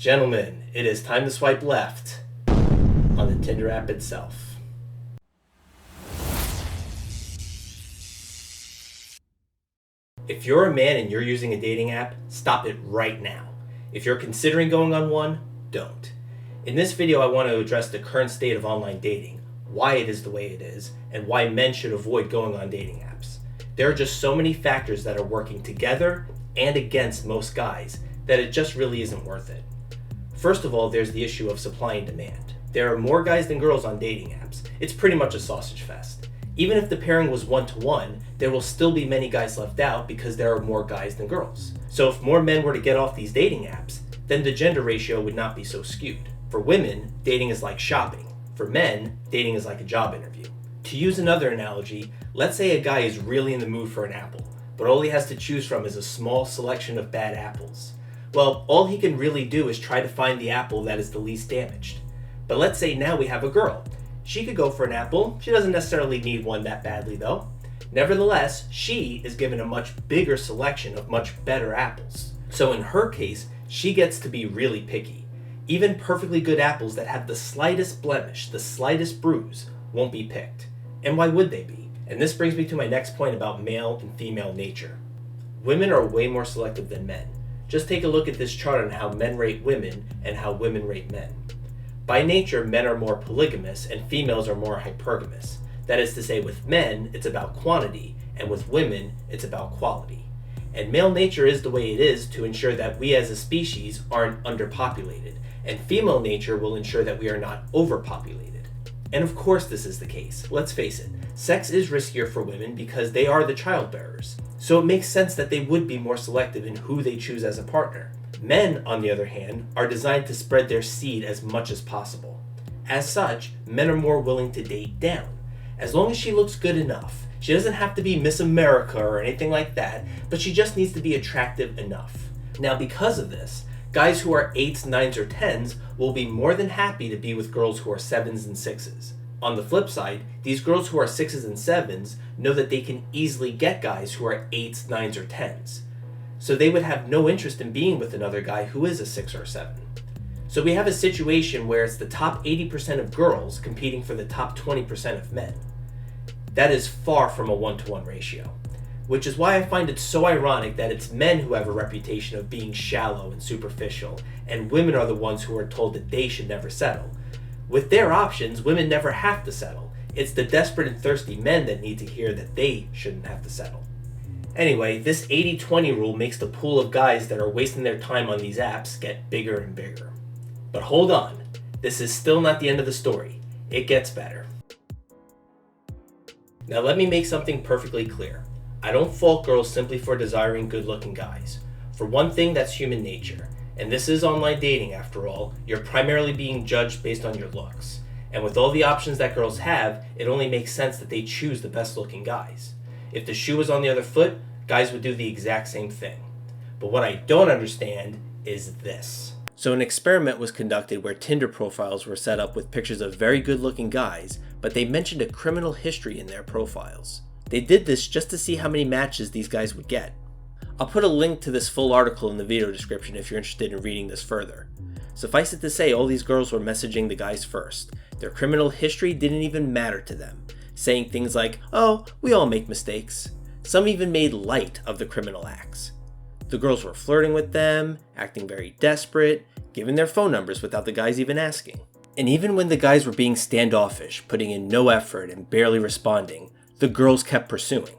Gentlemen, it is time to swipe left on the Tinder app itself. If you're a man and you're using a dating app, stop it right now. If you're considering going on one, don't. In this video, I want to address the current state of online dating, why it is the way it is, and why men should avoid going on dating apps. There are just so many factors that are working together and against most guys that it just really isn't worth it. First of all, there's the issue of supply and demand. There are more guys than girls on dating apps. It's pretty much a sausage fest. Even if the pairing was 1-to-1, there will still be many guys left out because there are more guys than girls. So if more men were to get off these dating apps, then the gender ratio would not be so skewed. For women, dating is like shopping. For men, dating is like a job interview. To use another analogy, let's say a guy is really in the mood for an apple, but all he has to choose from is a small selection of bad apples. Well, all he can really do is try to find the apple that is the least damaged. But let's say now we have a girl. She could go for an apple. She doesn't necessarily need one that badly though. Nevertheless, she is given a much bigger selection of much better apples. So in her case, she gets to be really picky. Even perfectly good apples that have the slightest blemish, the slightest bruise, won't be picked. And why would they be? And this brings me to my next point about male and female nature. Women are way more selective than men. Just take a look at this chart on how men rate women and how women rate men. By nature, men are more polygamous and females are more hypergamous. That is to say, with men, it's about quantity, and with women, it's about quality. And male nature is the way it is to ensure that we as a species aren't underpopulated, and female nature will ensure that we are not overpopulated. And of course this is the case. Let's face it, sex is riskier for women because they are the childbearers. So it makes sense that they would be more selective in who they choose as a partner. Men, on the other hand, are designed to spread their seed as much as possible. As such, men are more willing to date down. As long as she looks good enough. She doesn't have to be Miss America or anything like that, but she just needs to be attractive enough. Now because of this, guys who are 8s, 9s, or 10s will be more than happy to be with girls who are 7s and 6s. On the flip side, these girls who are 6s and 7s know that they can easily get guys who are 8s, 9s, or 10s. So they would have no interest in being with another guy who is a 6 or a 7. So we have a situation where it's the top 80% of girls competing for the top 20% of men. That is far from a 1-to-1 ratio. Which is why I find it so ironic that it's men who have a reputation of being shallow and superficial, and women are the ones who are told that they should never settle. With their options, women never have to settle. It's the desperate and thirsty men that need to hear that they shouldn't have to settle. Anyway, this 80-20 rule makes the pool of guys that are wasting their time on these apps get bigger and bigger. But hold on, this is still not the end of the story. It gets better. Now let me make something perfectly clear. I don't fault girls simply for desiring good-looking guys. For one thing, that's human nature. And this is online dating after all. You're primarily being judged based on your looks. And with all the options that girls have, it only makes sense that they choose the best-looking guys. If the shoe was on the other foot, guys would do the exact same thing. But what I don't understand is this. So an experiment was conducted where Tinder profiles were set up with pictures of very good-looking guys, but they mentioned a criminal history in their profiles. They did this just to see how many matches these guys would get. I'll put a link to this full article in the video description if you're interested in reading this further. Suffice it to say, all these girls were messaging the guys first. Their criminal history didn't even matter to them, saying things like, "Oh, we all make mistakes." Some even made light of the criminal acts. The girls were flirting with them, acting very desperate, giving their phone numbers without the guys even asking. And even when the guys were being standoffish, putting in no effort and barely responding, the girls kept pursuing.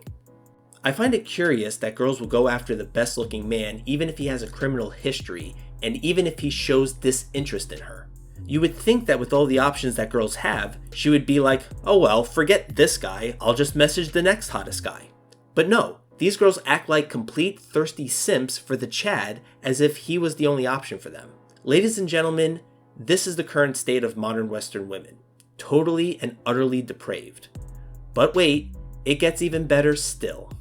I find it curious that girls will go after the best looking man even if he has a criminal history and even if he shows disinterest in her. You would think that with all the options that girls have, she would be like, "Oh well, forget this guy, I'll just message the next hottest guy." But no, these girls act like complete thirsty simps for the Chad as if he was the only option for them. Ladies and gentlemen, this is the current state of modern Western women. Totally and utterly depraved. But wait, it gets even better still.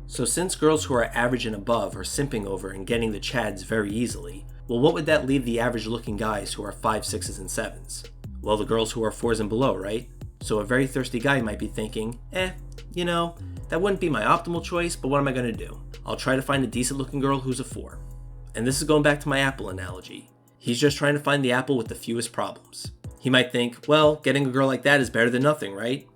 So since girls who are average and above are simping over and getting the Chads very easily, well, what would that leave the average looking guys who are 5s, 6s, and 7s? Well, the girls who are 4s and below, right? So a very thirsty guy might be thinking, that wouldn't be my optimal choice, but what am I going to do? I'll try to find a decent looking girl who's a 4. And this is going back to my apple analogy. He's just trying to find the apple with the fewest problems. He might think, well, getting a girl like that is better than nothing, right?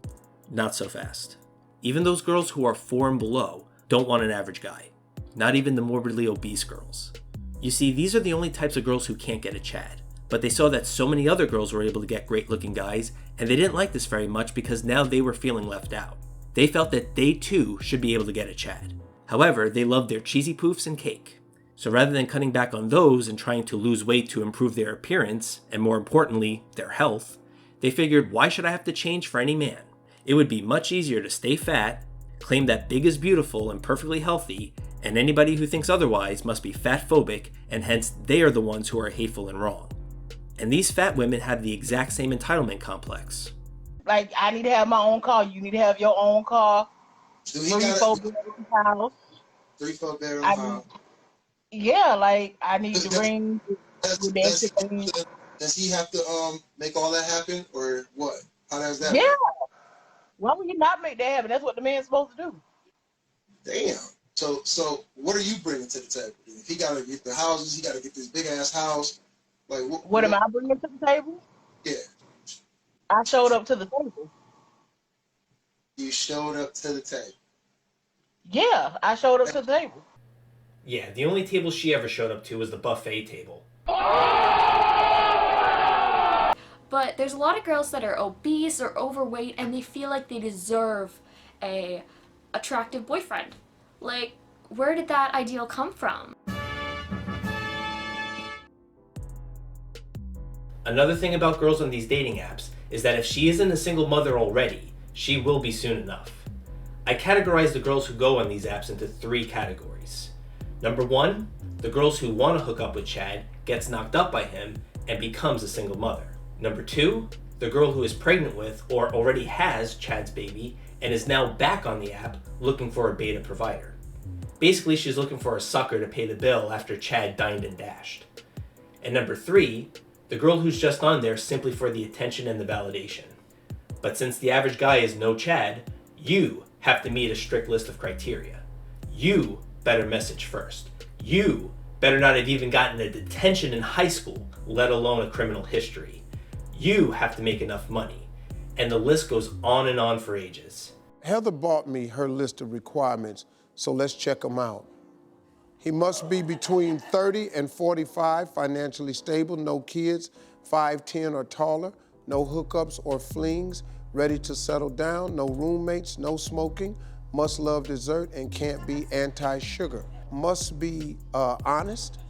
Not so fast. Even those girls who are 4 and below don't want an average guy. Not even the morbidly obese girls. You see, these are the only types of girls who can't get a Chad. But they saw that so many other girls were able to get great looking guys, and they didn't like this very much because now they were feeling left out. They felt that they too should be able to get a Chad. However, they loved their cheesy poofs and cake. So rather than cutting back on those and trying to lose weight to improve their appearance, and more importantly, their health, they figured, why should I have to change for any man? It would be much easier to stay fat, claim that big is beautiful and perfectly healthy, and anybody who thinks otherwise must be fat phobic, and hence they are the ones who are hateful and wrong. And these fat women have the exact same entitlement complex. Like, I need to have my own car. You need to have your own car. 3-4 bedroom house. 3-4 bedroom house. Yeah, like, I need to bring. Does he have to make all that happen, or what? How does that? Yeah. Why would you not make that happen? That's what the man's supposed to do. Damn. So what are you bringing to the table? If he got to get the houses, he got to get this big ass house. Like, what am I bringing to the table? Yeah. I showed up to the table. You showed up to the table. Yeah, I showed up to the table. Yeah, the only table she ever showed up to was the buffet table. But there's a lot of girls that are obese or overweight and they feel like they deserve a attractive boyfriend. Like, where did that ideal come from? Another thing about girls on these dating apps is that if she isn't a single mother already, she will be soon enough. I categorize the girls who go on these apps into 3 categories. Number 1, the girls who want to hook up with Chad, gets knocked up by him, and becomes a single mother. Number 2, the girl who is pregnant with or already has Chad's baby and is now back on the app looking for a beta provider. Basically, she's looking for a sucker to pay the bill after Chad dined and dashed. And number 3, the girl who's just on there simply for the attention and the validation. But since the average guy is no Chad, you have to meet a strict list of criteria. You better message first. You better not have even gotten a detention in high school, let alone a criminal history. You have to make enough money. And the list goes on and on for ages. Heather bought me her list of requirements, so let's check them out. He must be between 30 and 45, financially stable, no kids, 5'10" or taller, no hookups or flings, ready to settle down, no roommates, no smoking, must love dessert and can't be anti-sugar. Must be honest,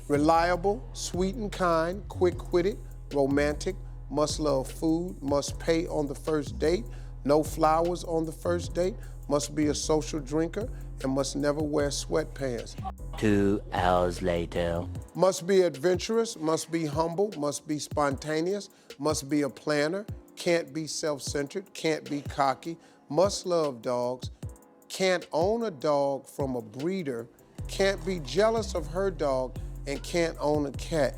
reliable, sweet and kind, quick-witted, romantic, must love food, must pay on the first date, no flowers on the first date, must be a social drinker, and must never wear sweatpants. 2 hours later. Must be adventurous, must be humble, must be spontaneous, must be a planner, can't be self-centered, can't be cocky, must love dogs, can't own a dog from a breeder, can't be jealous of her dog, and can't own a cat.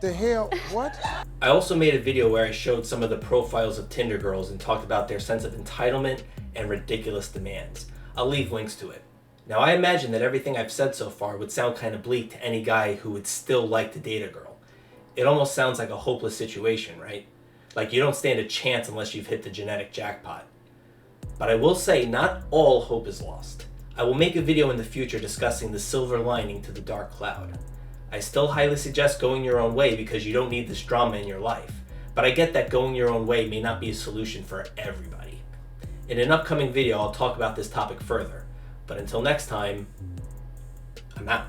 The hell, what? I also made a video where I showed some of the profiles of Tinder girls and talked about their sense of entitlement and ridiculous demands. I'll leave links to it. Now, I imagine that everything I've said so far would sound kind of bleak to any guy who would still like to date a girl. It almost sounds like a hopeless situation, right? Like you don't stand a chance unless you've hit the genetic jackpot. But I will say, not all hope is lost. I will make a video in the future discussing the silver lining to the dark cloud. I still highly suggest going your own way because you don't need this drama in your life. But I get that going your own way may not be a solution for everybody. In an upcoming video, I'll talk about this topic further. But until next time, I'm out.